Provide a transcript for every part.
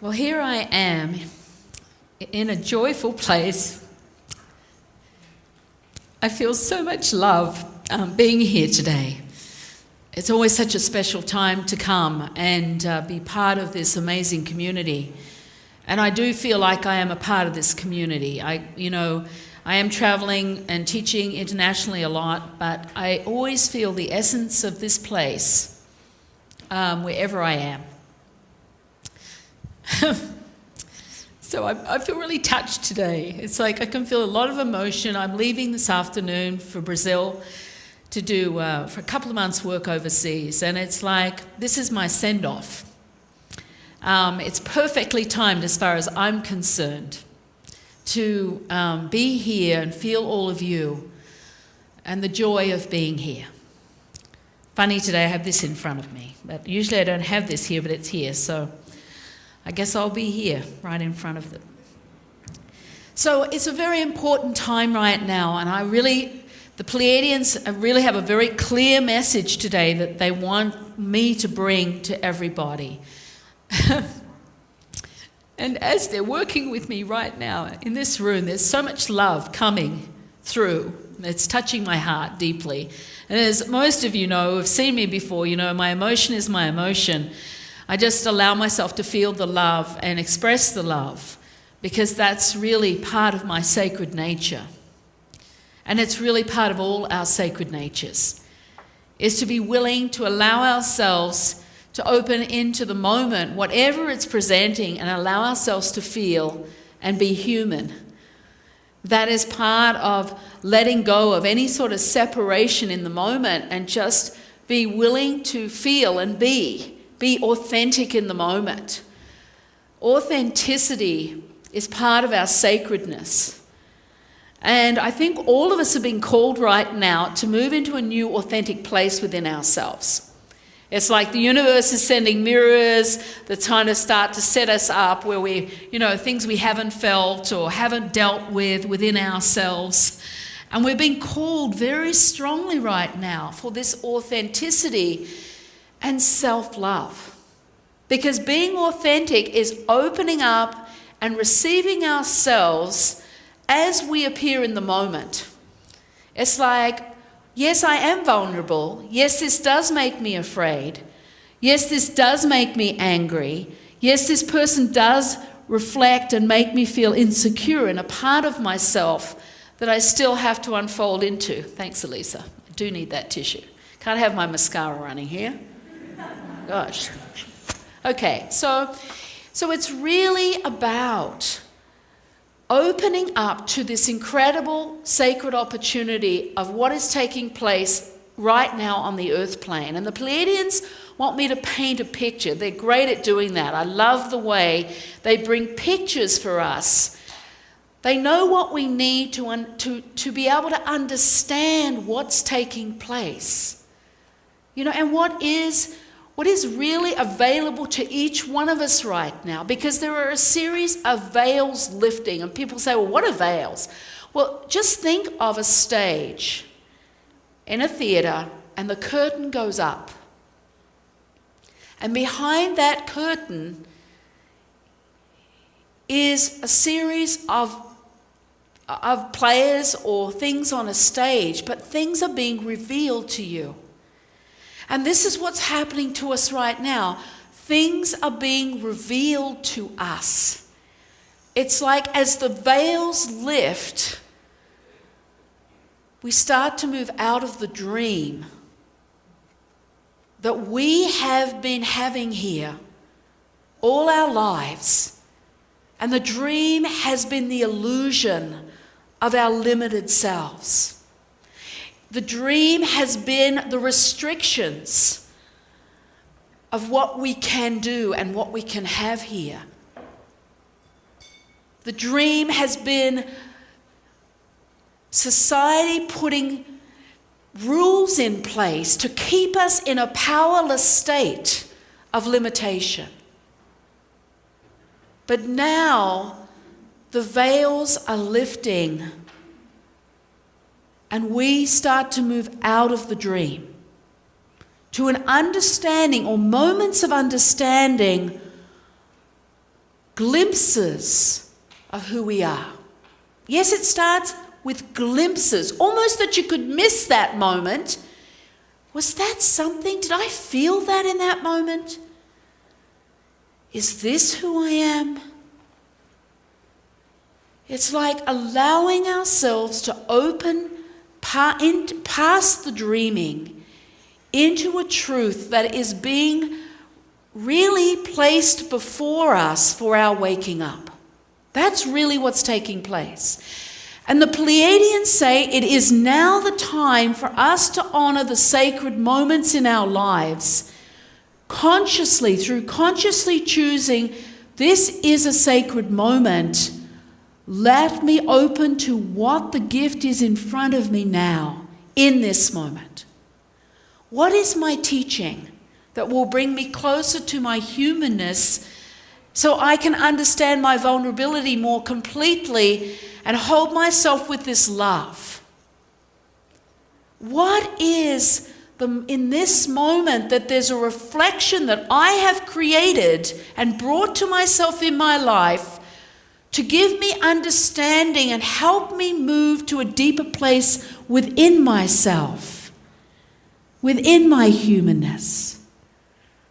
Well, here I am in a joyful place. I feel so much love being here today. It's always such a special time to come and be part of this amazing community. And I do feel like I am a part of this community. I am traveling and teaching internationally a lot, but I always feel the essence of this place wherever I am. So I feel really touched today. It's like I can feel a lot of emotion. I'm leaving this afternoon for Brazil to do for a couple of months work overseas, and it's like this is my send-off. It's perfectly timed as far as I'm concerned to be here and feel all of you and the joy of being here. Funny, today I have this in front of me, but usually I don't have this here, but it's here, so I guess I'll be here right in front of them. So it's a very important time right now, and the Pleiadians really have a very clear message today that they want me to bring to everybody. And as they're working with me right now in this room, there's so much love coming through. It's touching my heart deeply. And as most of you know, who have seen me before, you know, my emotion is my emotion. I just allow myself to feel the love and express the love because that's really part of my sacred nature. And it's really part of all our sacred natures, is to be willing to allow ourselves to open into the moment, whatever it's presenting, and allow ourselves to feel and be human. That is part of letting go of any sort of separation in the moment and just be willing to feel and be authentic in the moment. Authenticity is part of our sacredness. And I think all of us are being called right now to move into a new authentic place within ourselves. It's like the universe is sending mirrors that kind of start to set us up where we, things we haven't felt or haven't dealt with within ourselves. And we're being called very strongly right now for this authenticity and self-love. Because being authentic is opening up and receiving ourselves as we appear in the moment. It's like, yes, I am vulnerable. Yes, this does make me afraid. Yes, this does make me angry. Yes, this person does reflect and make me feel insecure in a part of myself that I still have to unfold into. Thanks, Elisa. I do need that tissue. Can't have my mascara running here. Gosh. Okay, so it's really about opening up to this incredible sacred opportunity of what is taking place right now on the earth plane. And the Pleiadians want me to paint a picture. They're great at doing that. I love the way they bring pictures for us. They know what we need to be able to understand what's taking place. And what is really available to each one of us right now, because there are a series of veils lifting. And people say, well, what are veils? Well, just think of a stage in a theatre and the curtain goes up. And behind that curtain is a series of players or things on a stage, but things are being revealed to you. And this is what's happening to us right now. Things are being revealed to us. It's like as the veils lift, we start to move out of the dream that we have been having here all our lives. And the dream has been the illusion of our limited selves. The dream has been the restrictions of what we can do and what we can have here. The dream has been society putting rules in place to keep us in a powerless state of limitation. But now the veils are lifting and we start to move out of the dream to an understanding or moments of understanding glimpses of who we are. Yes, it starts with glimpses, almost that you could miss that moment. Was that something? Did I feel that in that moment? Is this who I am? It's like allowing ourselves to open past the dreaming into a truth that is being really placed before us for our waking up. That's really what's taking place. And the Pleiadians say it is now the time for us to honor the sacred moments in our lives consciously, through consciously choosing, this is a sacred moment. Let me open to what the gift is in front of me now, in this moment. What is my teaching that will bring me closer to my humanness so I can understand my vulnerability more completely and hold myself with this love? What is in this moment that there's a reflection that I have created and brought to myself in my life to give me understanding and help me move to a deeper place within myself, within my humanness,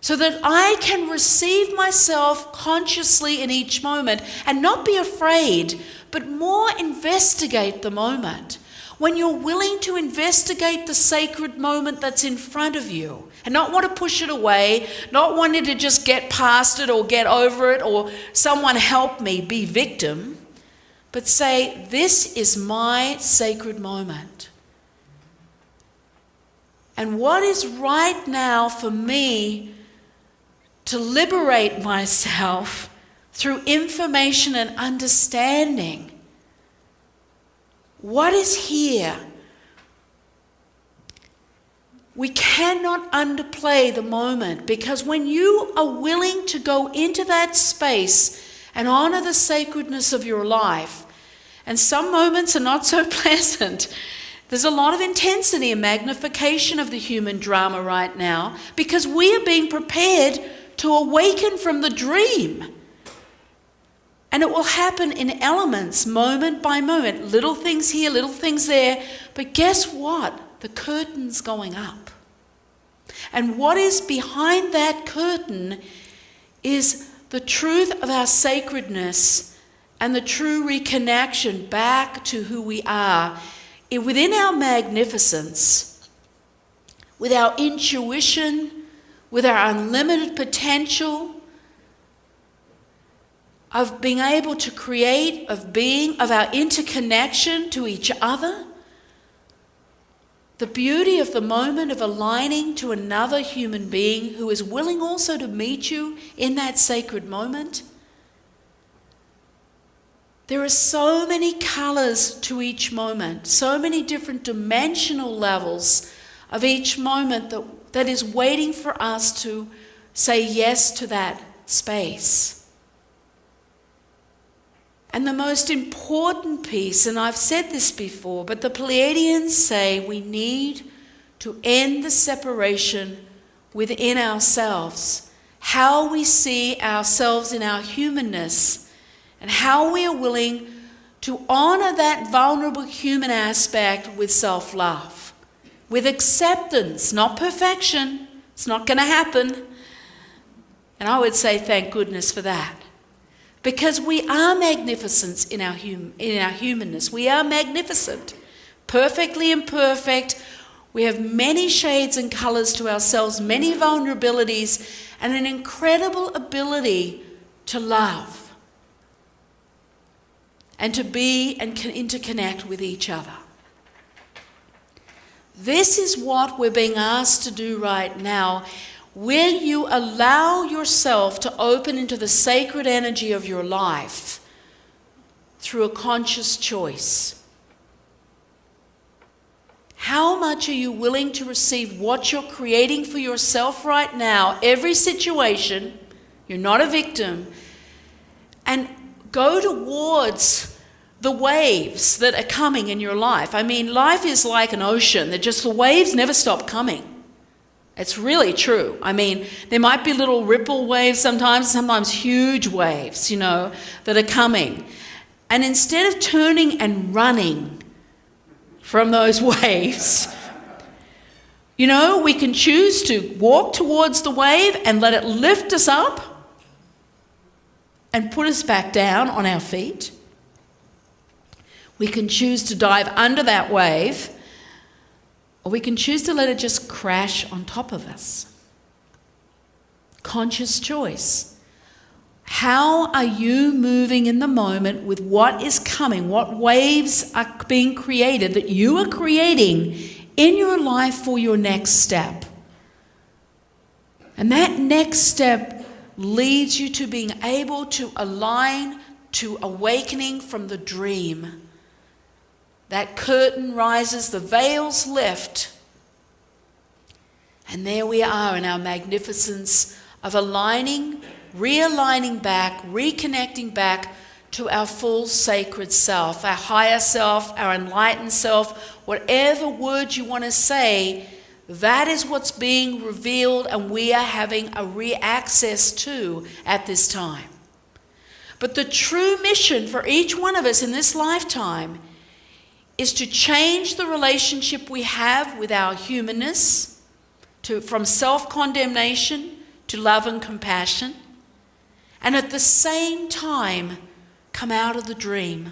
so that I can receive myself consciously in each moment and not be afraid, but more investigate the moment. When you're willing to investigate the sacred moment that's in front of you and not want to push it away, not wanting to just get past it or get over it or someone help me, be victim, but say, this is my sacred moment. And what is right now for me to liberate myself through information and understanding? What is here? We cannot underplay the moment, because when you are willing to go into that space and honor the sacredness of your life, and some moments are not so pleasant. There's a lot of intensity and magnification of the human drama right now because we are being prepared to awaken from the dream. And it will happen in elements, moment by moment. Little things here, little things there. But guess what? The curtain's going up. And what is behind that curtain is the truth of our sacredness and the true reconnection back to who we are. Within our magnificence, with our intuition, with our unlimited potential, of being able to create, of our interconnection to each other, the beauty of the moment of aligning to another human being who is willing also to meet you in that sacred moment. There are so many colors to each moment, so many different dimensional levels of each moment that is waiting for us to say yes to that space. And the most important piece, and I've said this before, but the Pleiadians say we need to end the separation within ourselves, how we see ourselves in our humanness, and how we are willing to honor that vulnerable human aspect with self-love, with acceptance, not perfection. It's not going to happen. And I would say thank goodness for that. Because we are magnificent in our humanness. We are magnificent, perfectly imperfect. We have many shades and colours to ourselves, many vulnerabilities, and an incredible ability to love and to be and can interconnect with each other. This is what we're being asked to do right now. Will you allow yourself to open into the sacred energy of your life through a conscious choice? How much are you willing to receive what you're creating for yourself right now, every situation? You're not a victim. And go towards the waves that are coming in your life. I mean, life is like an ocean. The waves never stop coming. It's really true. I mean, there might be little ripple waves sometimes huge waves, that are coming. And instead of turning and running from those waves, we can choose to walk towards the wave and let it lift us up and put us back down on our feet. We can choose to dive under that wave, or we can choose to let it just crash on top of us. Conscious choice. How are you moving in the moment with what is coming? What waves are being created that you are creating in your life for your next step? And that next step leads you to being able to align to awakening from the dream. That curtain rises, the veils lift, and there we are in our magnificence of aligning, realigning back, reconnecting back to our full sacred self, our higher self, our enlightened self, whatever word you want to say. That is what's being revealed and we are having a re-access to at this time. But the true mission for each one of us in this lifetime is to change the relationship we have with our humanness, from self-condemnation to love and compassion, and at the same time come out of the dream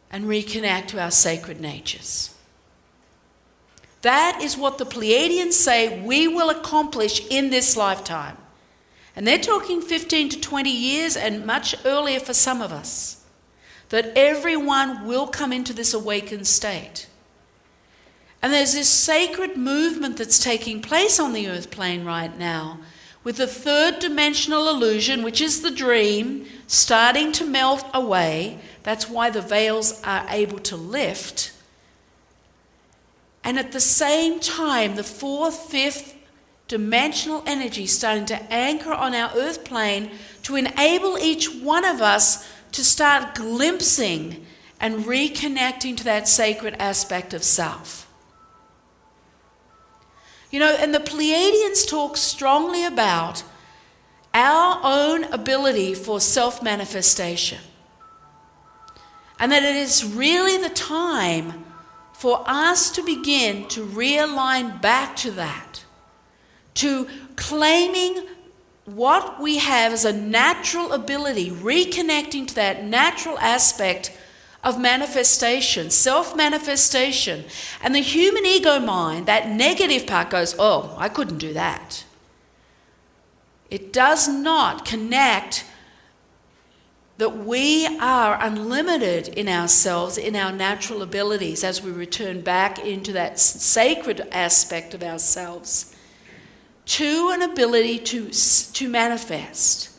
and reconnect to our sacred natures. That is what the Pleiadians say we will accomplish in this lifetime. And they're talking 15 to 20 years and much earlier for some of us. That everyone will come into this awakened state. And there's this sacred movement that's taking place on the earth plane right now with the third dimensional illusion, which is the dream, starting to melt away. That's why the veils are able to lift. And at the same time, the fourth, fifth dimensional energy starting to anchor on our earth plane to enable each one of us to start glimpsing and reconnecting to that sacred aspect of self. And the Pleiadians talk strongly about our own ability for self-manifestation. And that it is really the time for us to begin to realign back to that, to claiming what we have as a natural ability, reconnecting to that natural aspect of manifestation, self-manifestation. And the human ego mind, that negative part goes, oh, I couldn't do that. It does not connect that we are unlimited in ourselves, in our natural abilities as we return back into that sacred aspect of ourselves, to an ability to manifest.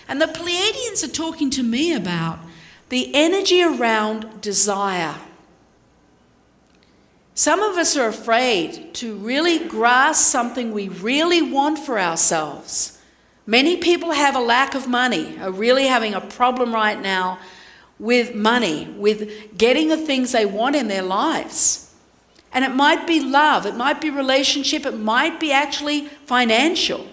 And the Pleiadians are talking to me about the energy around desire. Some of us are afraid to really grasp something we really want for ourselves. Many people have a lack of money, are really having a problem right now with money, with getting the things they want in their lives. And it might be love, it might be relationship, it might be actually financial.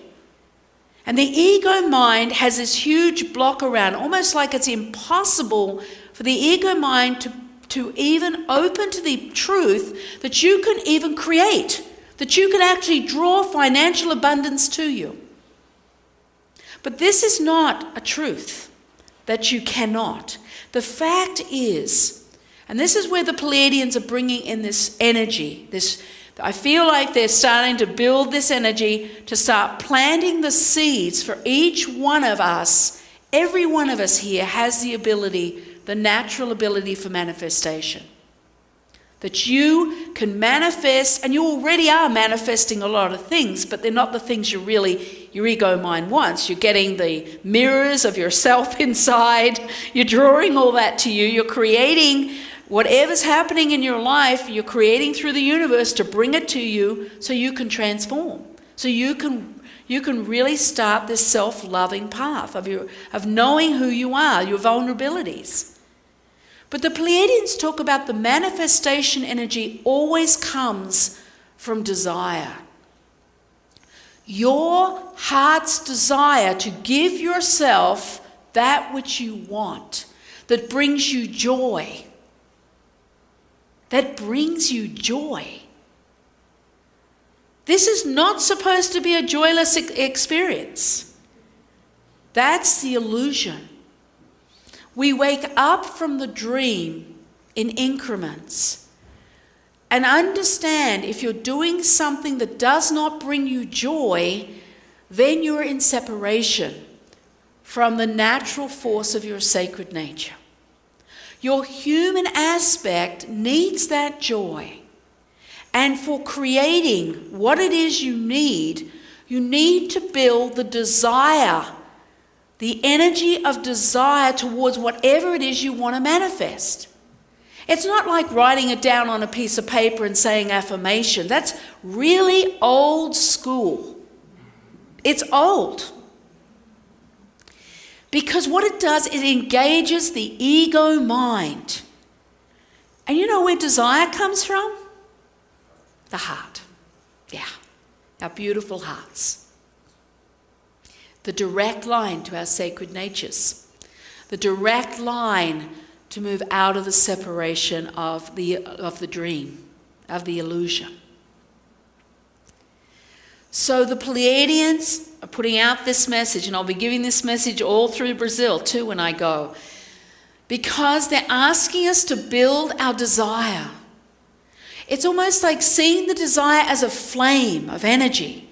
And the ego mind has this huge block around, almost like it's impossible for the ego mind to even open to the truth that you can even create, that you can actually draw financial abundance to you. But this is not a truth that you cannot. The fact is, and this is where the Pleiadians are bringing in this energy. I feel like they're starting to build this energy to start planting the seeds for each one of us. Every one of us here has the ability, the natural ability for manifestation. That you can manifest, and you already are manifesting a lot of things, but they're not the things your ego mind wants. You're getting the mirrors of yourself inside. You're drawing all that to you. You're creating whatever's happening in your life, you're creating through the universe to bring it to you so you can transform. So you can really start this self-loving path of knowing who you are, your vulnerabilities. But the Pleiadians talk about the manifestation energy always comes from desire. your heart's desire to give yourself that which you want, that brings you joy. That brings you joy. This is not supposed to be a joyless experience. That's the illusion. We wake up from the dream in increments and understand if you're doing something that does not bring you joy, then you're in separation from the natural force of your sacred nature. Your human aspect needs that joy. And for creating what it is you need to build the desire, the energy of desire towards whatever it is you want to manifest. It's not like writing it down on a piece of paper and saying affirmation. That's really old school. It's old. Because what it does, it engages the ego mind. And you know where desire comes from? The heart. Yeah, our beautiful hearts. The direct line to our sacred natures. The direct line to move out of the separation of the dream, of the illusion. So the Pleiadians are putting out this message, and I'll be giving this message all through Brazil too when I go, because they're asking us to build our desire. It's almost like seeing the desire as a flame of energy.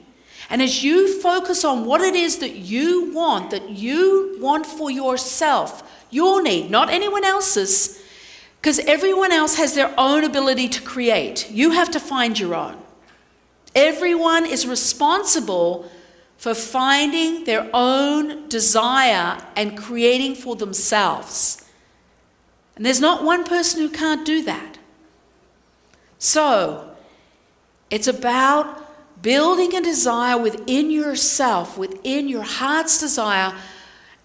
And as you focus on what it is that you want for yourself, your need, not anyone else's, because everyone else has their own ability to create. You have to find your own. Everyone is responsible for finding their own desire and creating for themselves. And there's not one person who can't do that. So, it's about building a desire within yourself, within your heart's desire,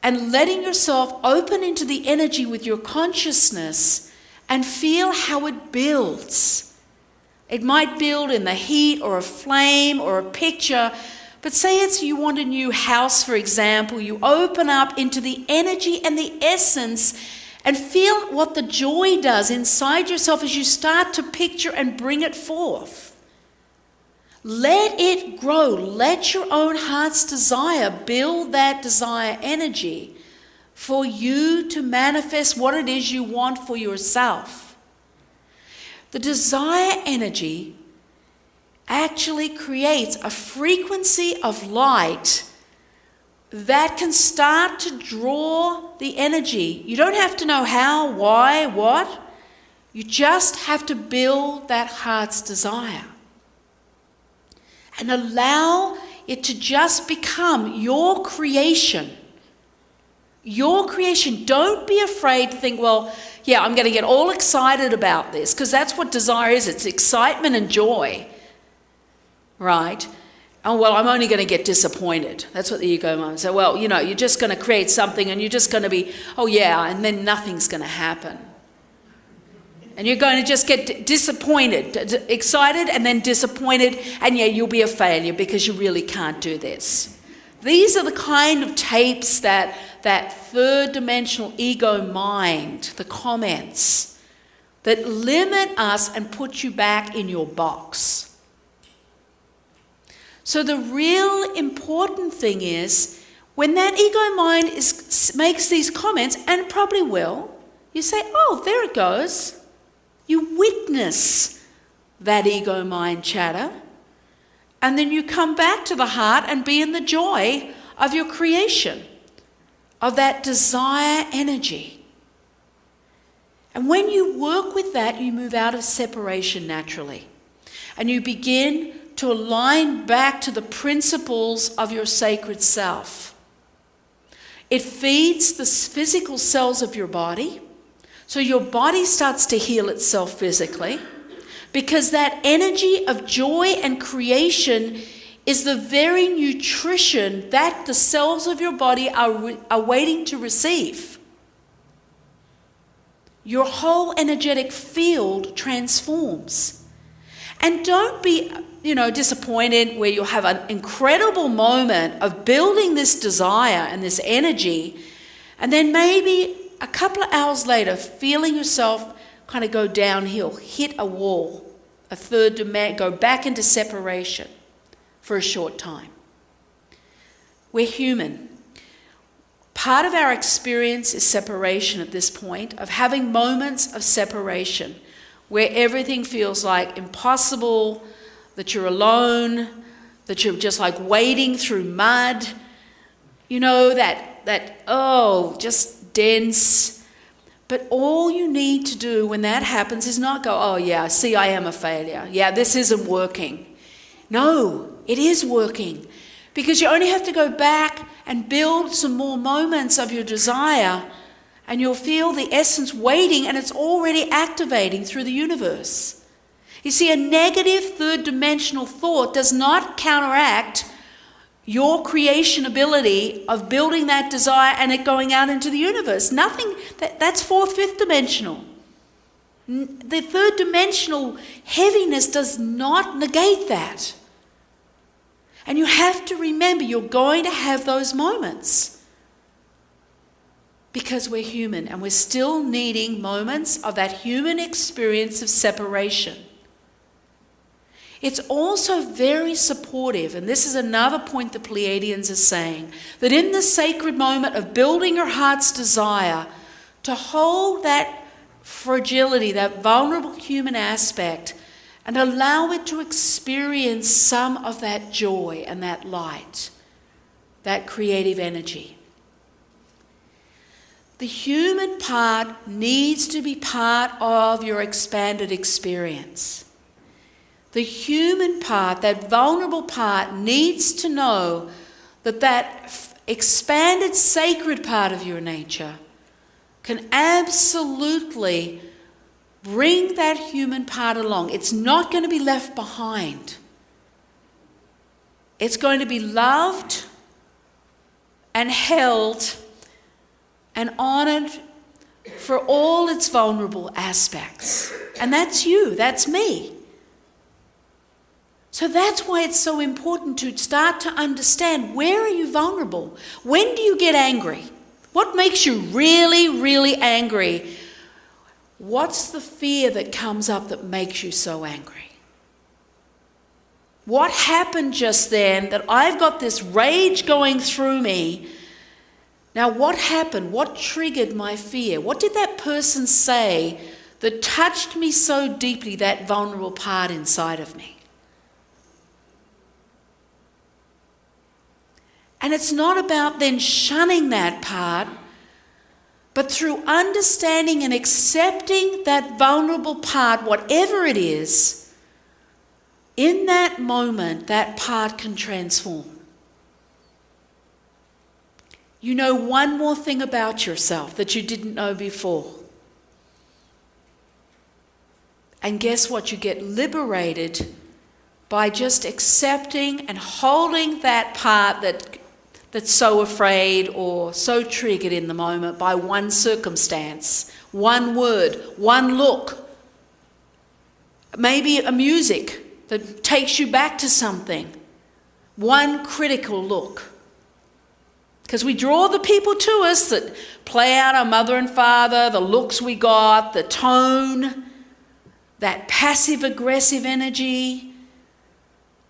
and letting yourself open into the energy with your consciousness and feel how it builds. It might build in the heat or a flame or a picture, but say it's you want a new house, for example, you open up into the energy and the essence and feel what the joy does inside yourself as you start to picture and bring it forth. Let it grow. Let your own heart's desire build that desire energy for you to manifest what it is you want for yourself. The desire energy actually creates a frequency of light that can start to draw the energy. You don't have to know how, why, what. You just have to build that heart's desire. And allow it to just become your creation. Your creation. Don't be afraid to think, well, yeah, I'm going to get all excited about this, because that's what desire is. It's excitement and joy. Right? Oh, well, I'm only going to get disappointed. That's what the ego mind says. Well, you know, you're just going to create something and you're just going to be, oh yeah, and then nothing's going to happen. And you're going to just get disappointed, excited and then disappointed, and yeah, you'll be a failure because you really can't do this. These are the kind of tapes that third dimensional ego mind, the comments, that limit us and put you back in your box. So the real important thing is, when that ego mind makes these comments, and probably will, you say, oh, there it goes. You witness that ego mind chatter, and then you come back to the heart and be in the joy of your creation, of that desire energy. And when you work with that, you move out of separation naturally, and you begin to align back to the principles of your sacred self. It feeds the physical cells of your body, so your body starts to heal itself physically, because that energy of joy and creation is the very nutrition that the cells of your body are waiting to receive. Your whole energetic field transforms. And don't be disappointed, where you'll have an incredible moment of building this desire and this energy, and then maybe a couple of hours later, feeling yourself kind of go downhill, hit a wall, a third dimension, go back into separation for a short time. We're human. Part of our experience is separation at this point, of having moments of separation where everything feels like impossible, that you're alone, that you're just like wading through mud, just dense. But all you need to do when that happens is not go, oh yeah, see, I am a failure. Yeah, this isn't working. No, it is working. Because you only have to go back and build some more moments of your desire, and you'll feel the essence waiting, and it's already activating through the universe. You see, a negative third dimensional thought does not counteract your creation ability of building that desire and it going out into the universe. Nothing, that's fourth, fifth dimensional. The third dimensional heaviness does not negate that. And you have to remember, you're going to have those moments because we're human and we're still needing moments of that human experience of separation. It's also very supportive, and this is another point the Pleiadians are saying, that in the sacred moment of building your heart's desire, to hold that fragility, that vulnerable human aspect, and allow it to experience some of that joy and that light, that creative energy. The human part needs to be part of your expanded experience. The human part, that vulnerable part, needs to know that expanded sacred part of your nature can absolutely bring that human part along. It's not going to be left behind. It's going to be loved and held and honored for all its vulnerable aspects. And that's you, that's me. So that's why it's so important to start to understand, where are you vulnerable? When do you get angry? What makes you really, really angry? What's the fear that comes up that makes you so angry? What happened just then that I've got this rage going through me? Now what happened? What triggered my fear? What did that person say that touched me so deeply, that vulnerable part inside of me? And it's not about then shunning that part, but through understanding and accepting that vulnerable part, whatever it is, in that moment, that part can transform. You know one more thing about yourself that you didn't know before. And guess what? You get liberated by just accepting and holding that part that's so afraid or so triggered in the moment by one circumstance, one word, one look, maybe a music that takes you back to something, one critical look. Because we draw the people to us that play out our mother and father, the looks we got, the tone, that passive-aggressive energy.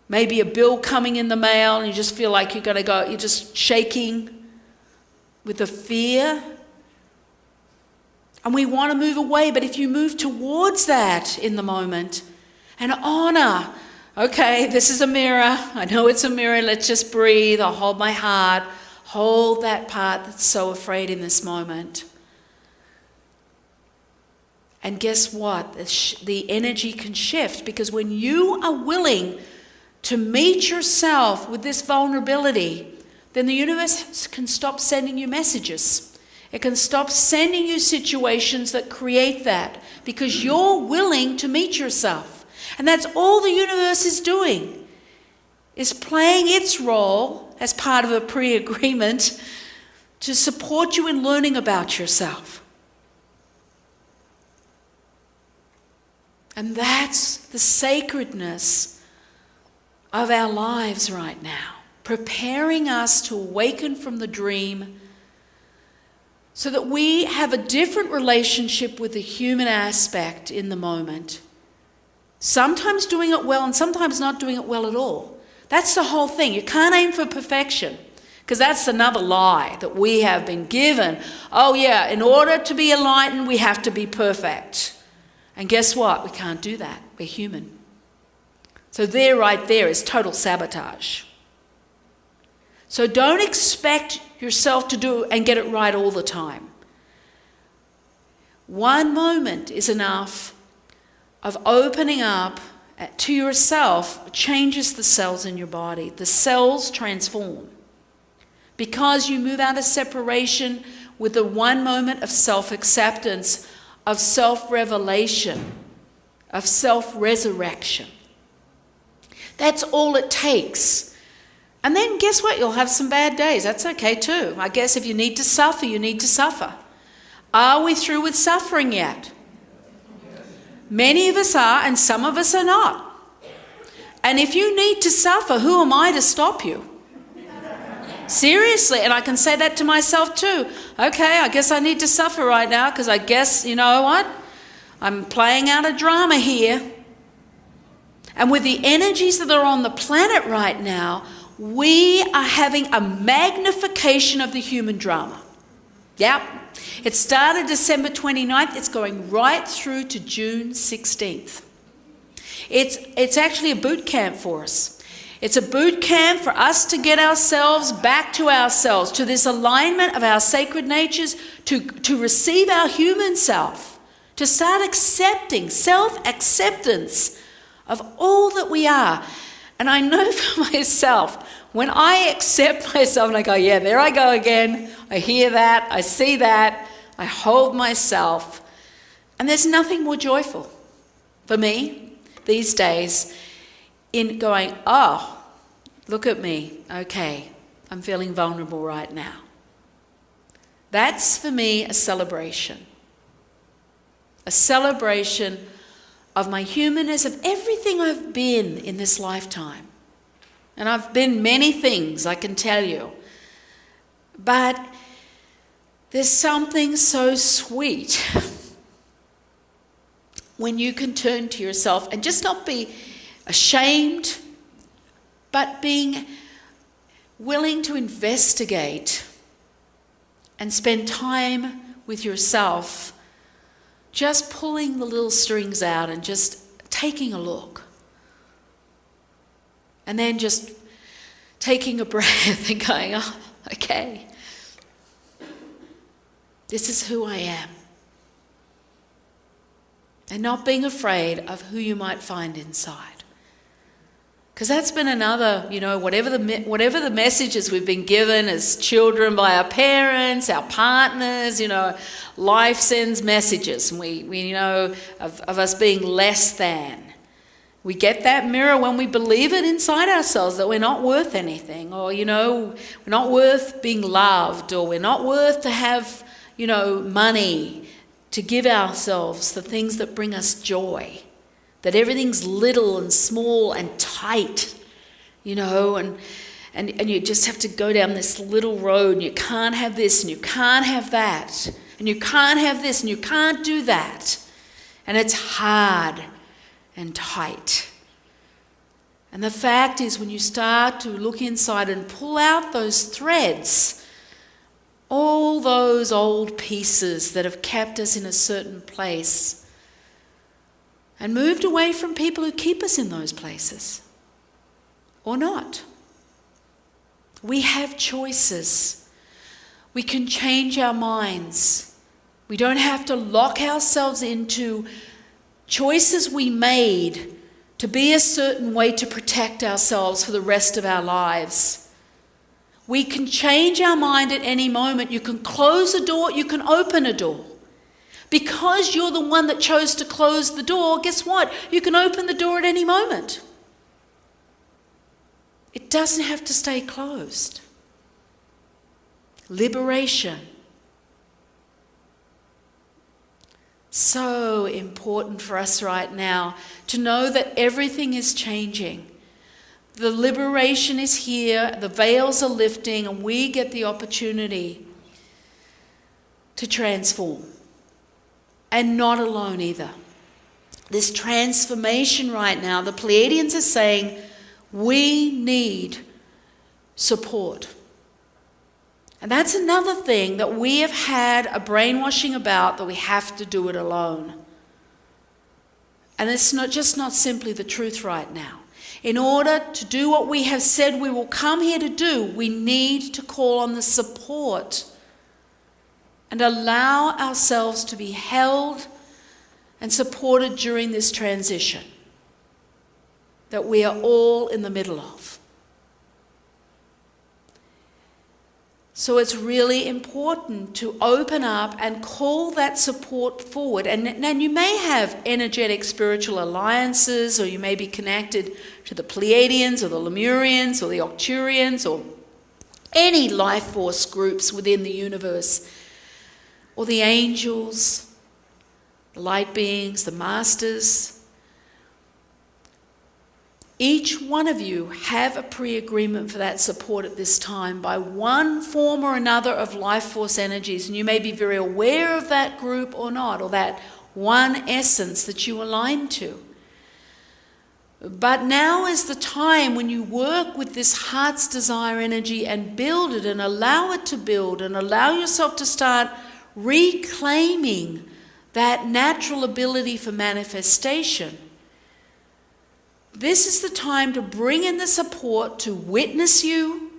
Maybe a bill coming in the mail and you just feel like you're just shaking with the fear. And we want to move away, but if you move towards that in the moment and honor, okay, this is a mirror. I know it's a mirror. Let's just breathe. I'll hold my heart. Hold that part that's so afraid in this moment. And guess what? The energy can shift, because when you are willing to meet yourself with this vulnerability, then the universe can stop sending you messages. It can stop sending you situations that create that, because you're willing to meet yourself. And that's all the universe is doing, is playing its role as part of a pre-agreement to support you in learning about yourself. And that's the sacredness of our lives right now, preparing us to awaken from the dream so that we have a different relationship with the human aspect in the moment. Sometimes doing it well and sometimes not doing it well at all. That's the whole thing. You can't aim for perfection, because that's another lie that we have been given. Oh yeah, in order to be enlightened, we have to be perfect. And guess what? We can't do that. We're human. So right there is total sabotage. So don't expect yourself to do and get it right all the time. One moment is enough of opening up to yourself, changes the cells in your body. The cells transform because you move out of separation with the one moment of self-acceptance, of self-revelation, of self-resurrection. That's all it takes. And then guess what? You'll have some bad days. That's okay too. I guess if you need to suffer, you need to suffer. Are we through with suffering yet? Many of us are, and some of us are not. And if you need to suffer, who am I to stop you? Seriously, and I can say that to myself too. Okay, I guess I need to suffer right now because I guess, you know what? I'm playing out a drama here. And with the energies that are on the planet right now, we are having a magnification of the human drama. Yep. It started December 29th. It's going right through to June 16th. It's actually a boot camp for us. It's a boot camp for us to get ourselves back to ourselves, to this alignment of our sacred natures, to receive our human self, to start accepting, self-acceptance of all that we are. And I know for myself, when I accept myself and I go, yeah, there I go again. I hear that, I see that, I hold myself. And there's nothing more joyful for me these days in going, oh, look at me. Okay, I'm feeling vulnerable right now. That's for me a celebration. A celebration of my humanness, of everything I've been in this lifetime. And I've been many things, I can tell you. But there's something so sweet when you can turn to yourself and just not be ashamed, but being willing to investigate and spend time with yourself, just pulling the little strings out and just taking a look. And then just taking a breath and going, oh, okay, this is who I am. And not being afraid of who you might find inside. Because that's been another, whatever the messages we've been given as children by our parents, our partners, life sends messages. And we know of us being less than. We get that mirror when we believe it inside ourselves that we're not worth anything, or, we're not worth being loved, or we're not worth to have, money to give ourselves the things that bring us joy. That everything's little and small and tight, and you just have to go down this little road and you can't have this and you can't have that and you can't have this and you can't do that. And it's hard and tight. And the fact is, when you start to look inside and pull out those threads, all those old pieces that have kept us in a certain place, and moved away from people who keep us in those places, or not. We have choices. We can change our minds. We don't have to lock ourselves into choices we made to be a certain way to protect ourselves for the rest of our lives. We can change our mind at any moment. You can close a door, you can open a door. Because you're the one that chose to close the door, guess what? You can open the door at any moment. It doesn't have to stay closed. Liberation. So important for us right now to know that everything is changing. The liberation is here, the veils are lifting, and we get the opportunity to transform. And not alone either. This transformation right now, the Pleiadians are saying, we need support. And that's another thing that we have had a brainwashing about, that we have to do it alone. And it's not simply the truth right now. In order to do what we have said we will come here to do, we need to call on the support and allow ourselves to be held and supported during this transition that we are all in the middle of. So it's really important to open up and call that support forward. And you may have energetic spiritual alliances, or you may be connected to the Pleiadians or the Lemurians or the Arcturians or any life force groups within the universe, or the angels, the light beings, the masters. Each one of you have a pre-agreement for that support at this time by one form or another of life force energies. And you may be very aware of that group or not, or that one essence that you align to. But now is the time when you work with this heart's desire energy and build it and allow it to build, and allow yourself to start reclaiming that natural ability for manifestation. This is the time to bring in the support to witness you,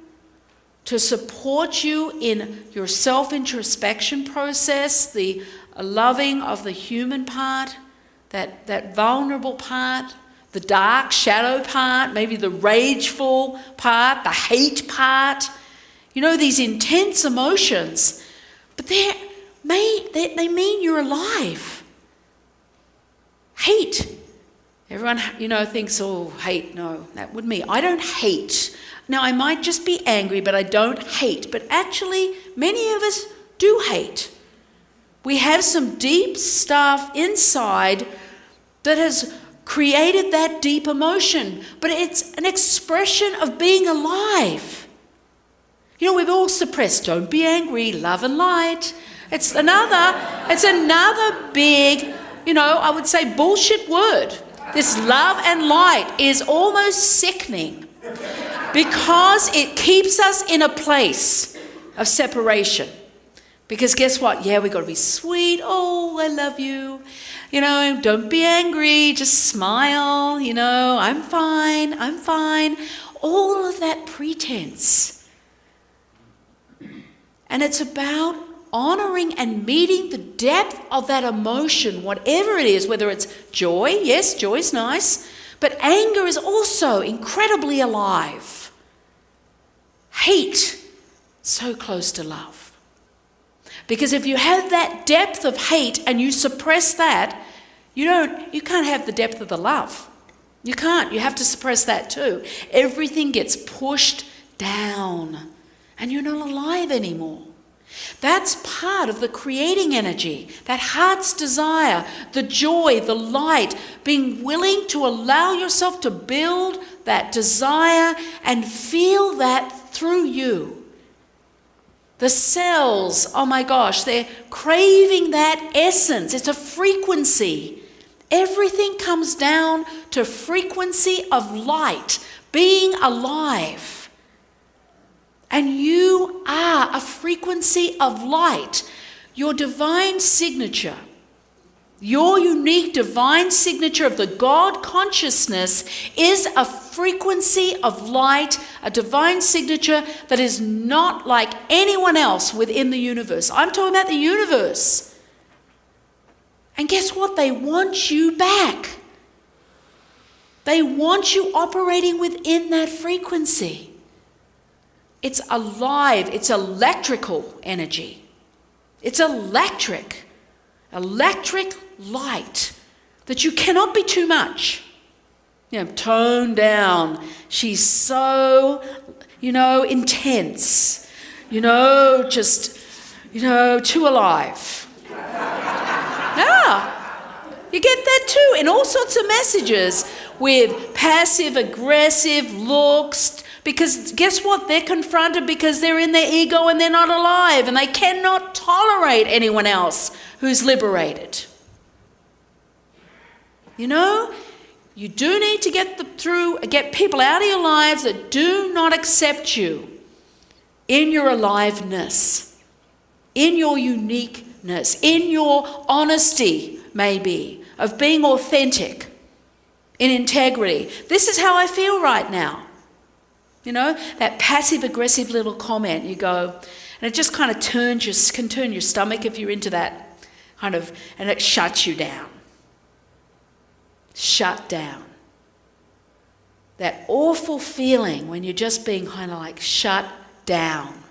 to support you in your self-introspection process, the loving of the human part, that vulnerable part, the dark shadow part, maybe the rageful part, the hate part. You know, these intense emotions, but they mean you're alive. Hate. Everyone, thinks, oh, hate, no, that would me. I don't hate. Now, I might just be angry, but I don't hate. But actually, many of us do hate. We have some deep stuff inside that has created that deep emotion, but it's an expression of being alive. We've all suppressed, don't be angry, love and light. It's another big, I would say bullshit word. This love and light is almost sickening because it keeps us in a place of separation. Because guess what? Yeah, we've got to be sweet. Oh, I love you. Don't be angry. Just smile. I'm fine. All of that pretense. And it's about honoring and meeting the depth of that emotion, whatever it is, whether it's joy. Yes, joy's nice. But anger is also incredibly alive. Hate, so close to love. Because if you have that depth of hate and you suppress that, you can't have the depth of the love. You can't. You have to suppress that too. Everything gets pushed down and you're not alive anymore. That's part of the creating energy, that heart's desire, the joy, the light, being willing to allow yourself to build that desire and feel that through you. The cells, oh my gosh, they're craving that essence. It's a frequency. Everything comes down to frequency of light, being alive. And you are a frequency of light. Your divine signature, your unique divine signature of the God consciousness is a frequency of light, a divine signature that is not like anyone else within the universe. I'm talking about the universe. And guess what? They want you back. They want you operating within that frequency. It's alive. It's electrical energy. It's electric light that you cannot be too much. Tone down. She's so, intense. Just, too alive. Yeah. You get that too in all sorts of messages. with passive aggressive looks, because guess what? They're confronted because they're in their ego and they're not alive, and they cannot tolerate anyone else who's liberated. You know, you do need to get people out of your lives that do not accept you in your aliveness, in your uniqueness, in your honesty, maybe, of being authentic, in integrity. This is how I feel right now. You know, that passive-aggressive little comment, you go, and it just kind of can turn your stomach if you're into that kind of, and it shuts you down. Shut down. That awful feeling when you're just being kind of like shut down.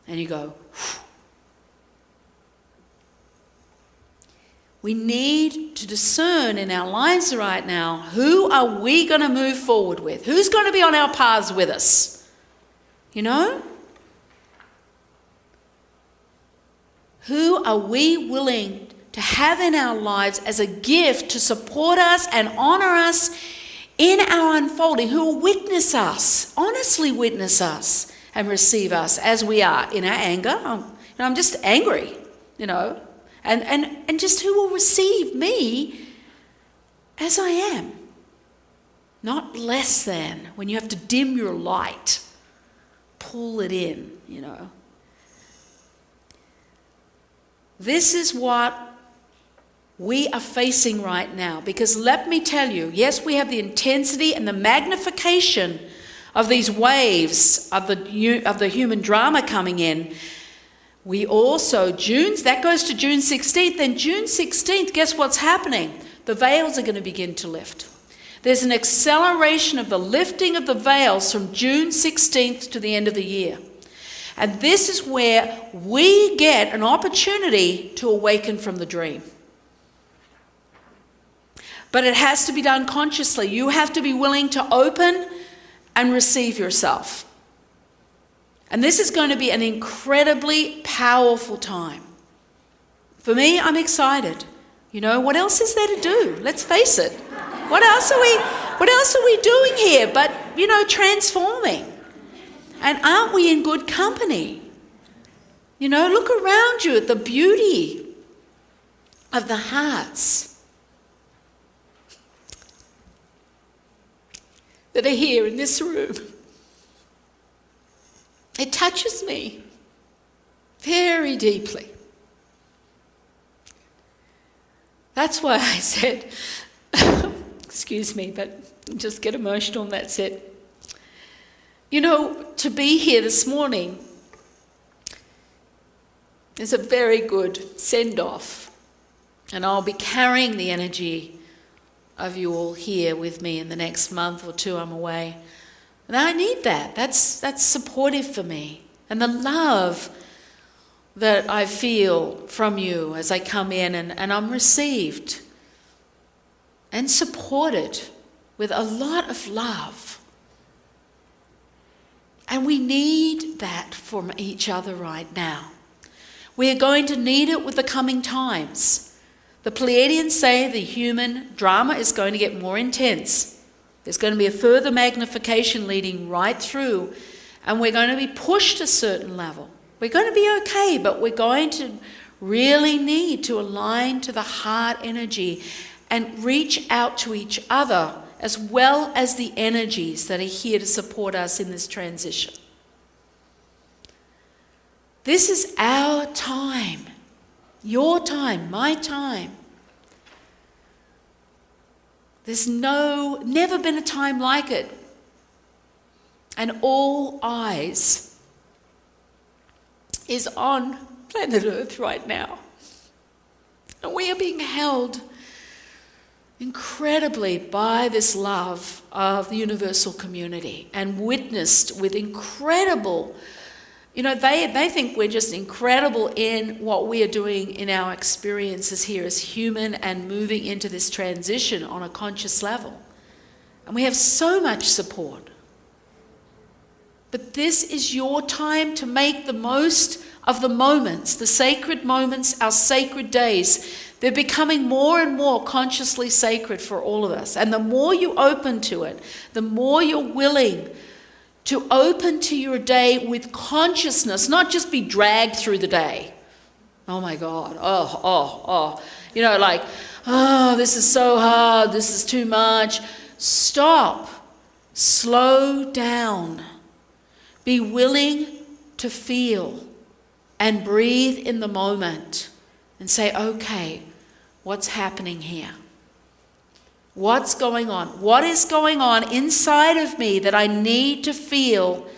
And you go, whew. We need to discern in our lives right now, who are we going to move forward with? Who's going to be on our paths with us? You know? Who are we willing to have in our lives as a gift to support us and honor us in our unfolding? Who will witness us, honestly witness us and receive us as we are in our anger. I'm just angry, you know. And just who will receive me as I am. Not less than, when you have to dim your light, pull it in, you know. This is what we are facing right now, because let me tell you, yes, we have the intensity and the magnification of these waves of the human drama coming in. We also, that goes to June 16th. Then June 16th, guess what's happening? The veils are going to begin to lift. There's an acceleration of the lifting of the veils from June 16th to the end of the year. And this is where we get an opportunity to awaken from the dream. But it has to be done consciously. You have to be willing to open and receive yourself. And this is going to be an incredibly powerful time. For me, I'm excited. You know, what else is there to do? Let's face it. What else are we doing here but, you know, transforming? And aren't we in good company? You know, look around you at the beauty of the hearts that are here in this room. It touches me very deeply. That's why I said, excuse me, but just get emotional and that's it. You know, to be here this morning is a very good send-off. And I'll be carrying the energy of you all here with me in the next month or two I'm away. And I need that. That's supportive for me. And the love that I feel from you as I come in and I'm received and supported with a lot of love. And we need that from each other right now. We are going to need it with the coming times. The Pleiadians say the human drama is going to get more intense. There's going to be a further magnification leading right through, and we're going to be pushed a certain level. We're going to be okay, but we're going to really need to align to the heart energy and reach out to each other, as well as the energies that are here to support us in this transition. This is our time, your time, my time. There's never been a time like it. And all eyes is on planet Earth right now. And we are being held incredibly by this love of the universal community and witnessed with incredible, you know, they think we're just incredible in what we are doing in our experiences here as human and moving into this transition on a conscious level. And we have so much support. But this is your time to make the most of the moments, the sacred moments, our sacred days. They're becoming more and more consciously sacred for all of us. And the more you open to it, the more you're willing to open to your day with consciousness, not just be dragged through the day. Oh my God, You know, like, oh, this is so hard, this is too much. Stop, slow down. Be willing to feel and breathe in the moment and say, okay, what's happening here? What's going on? What is going on inside of me that I need to feel,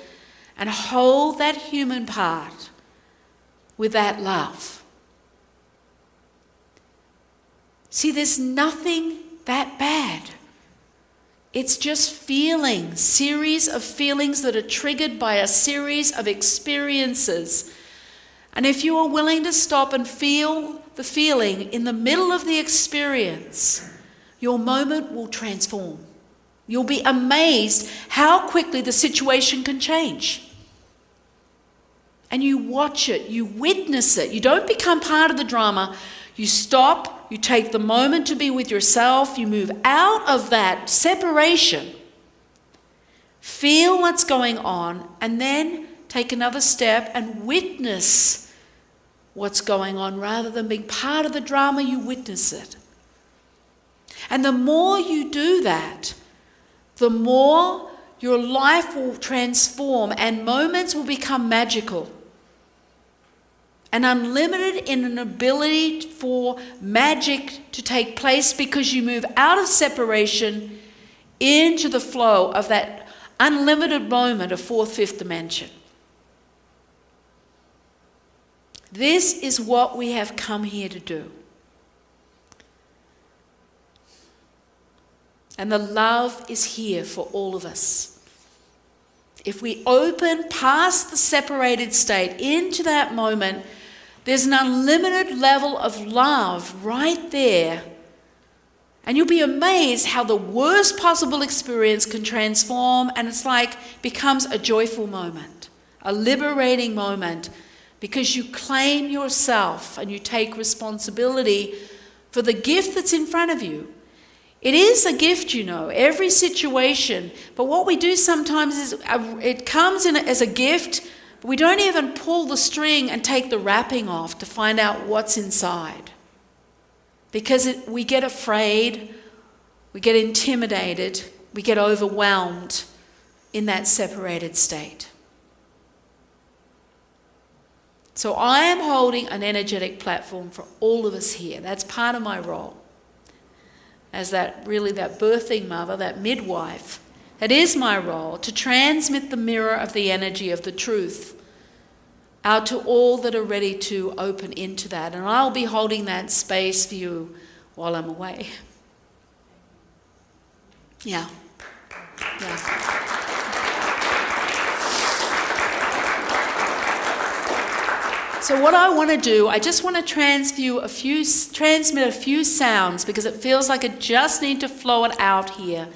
and hold that human part with that love? See, there's nothing that bad. It's just feelings, series of feelings that are triggered by a series of experiences. And if you are willing to stop and feel the feeling in the middle of the experience, your moment will transform. You'll be amazed how quickly the situation can change. And you watch it, you witness it. You don't become part of the drama. You stop, you take the moment to be with yourself, you move out of that separation, feel what's going on, and then take another step and witness what's going on. Rather than being part of the drama, you witness it. And the more you do that, the more your life will transform and moments will become magical and unlimited in an ability for magic to take place, because you move out of separation into the flow of that unlimited moment of fourth, fifth dimension. This is what we have come here to do. And the love is here for all of us. If we open past the separated state into that moment, there's an unlimited level of love right there. And you'll be amazed how the worst possible experience can transform, and it's like becomes a joyful moment, a liberating moment, because you claim yourself and you take responsibility for the gift that's in front of you. It is a gift, you know, every situation. But what we do sometimes is it comes in as a gift, but we don't even pull the string and take the wrapping off to find out what's inside. Because we get afraid, we get intimidated, we get overwhelmed in that separated state. So I am holding an energetic platform for all of us here. That's part of my role. As that birthing mother, that midwife. That is my role, to transmit the mirror of the energy of the truth out to all that are ready to open into that. And I'll be holding that space for you while I'm away. Yeah. So what I want to do, I just want to transmit a few sounds, because it feels like I just need to flow it out here.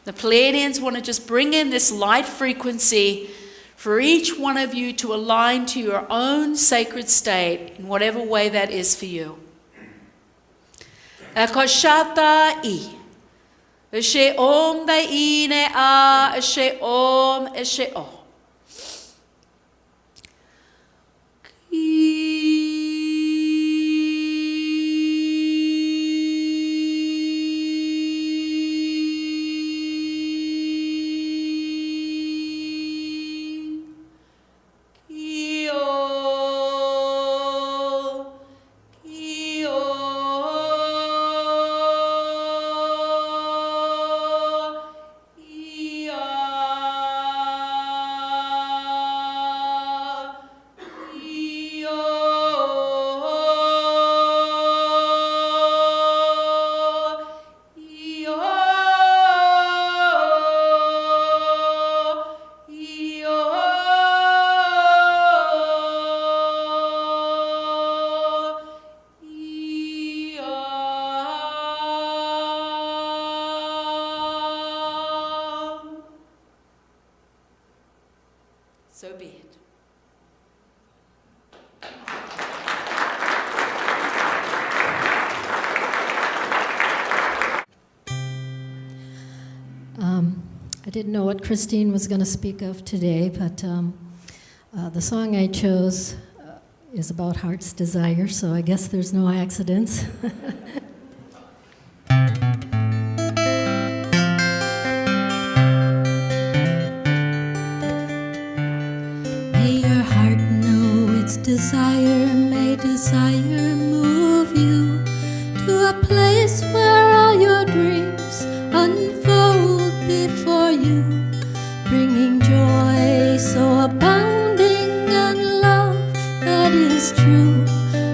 The Pleiadians want to just bring in this light frequency for each one of you to align to your own sacred state in whatever way that is for you. Ekoshata I. Eshe om da ine a. Eshe om eshe o. So be it. I didn't know what Christine was going to speak of today, but the song I chose is about heart's desire, so I guess there's no accidents. May your heart know its desire, may desire move you to a place where all your dreams unfold before you, bringing joy so abounding and love that is true.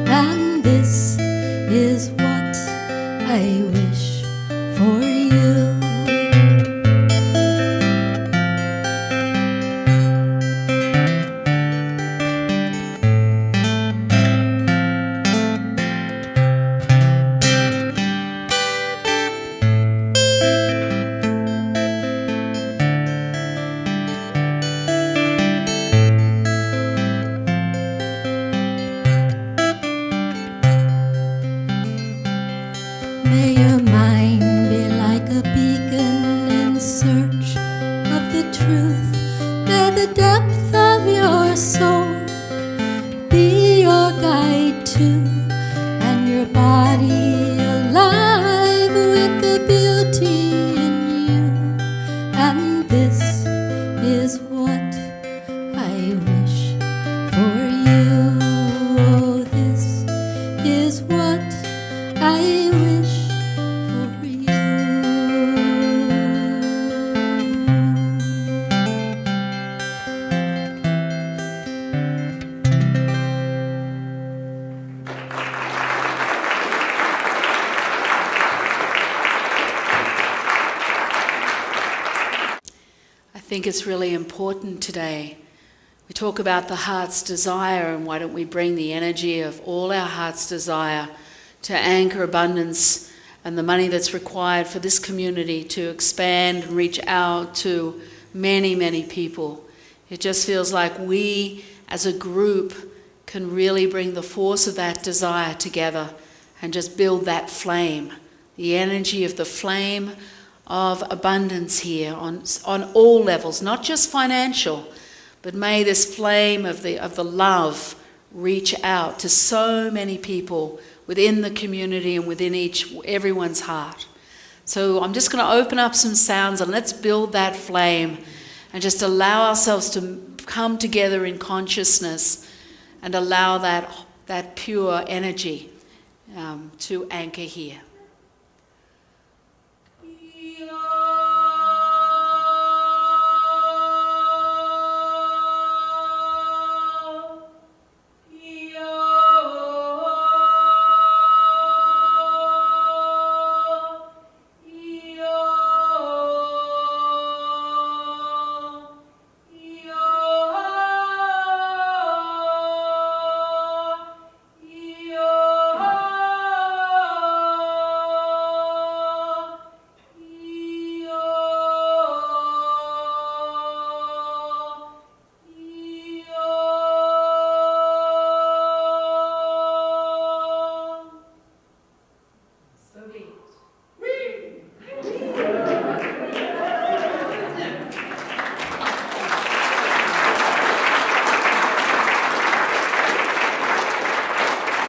And this is what I wish for you. May your mind be like a beacon in search of the truth. May the depth of your soul be your guide too, and your body alive with the beauty in you. And this is what I wish for you. Oh, this is what I wish for you. I think it's really important today. We talk about the heart's desire, and why don't we bring the energy of all our heart's desire to anchor abundance and the money that's required for this community to expand and reach out to many, many people. It just feels like we as a group can really bring the force of that desire together and just build that flame, the energy of the flame of abundance here on all levels, not just financial, but may this flame of the love reach out to so many people within the community and within everyone's heart. So I'm just going to open up some sounds and let's build that flame and just allow ourselves to come together in consciousness and allow that pure energy to anchor here. Okay.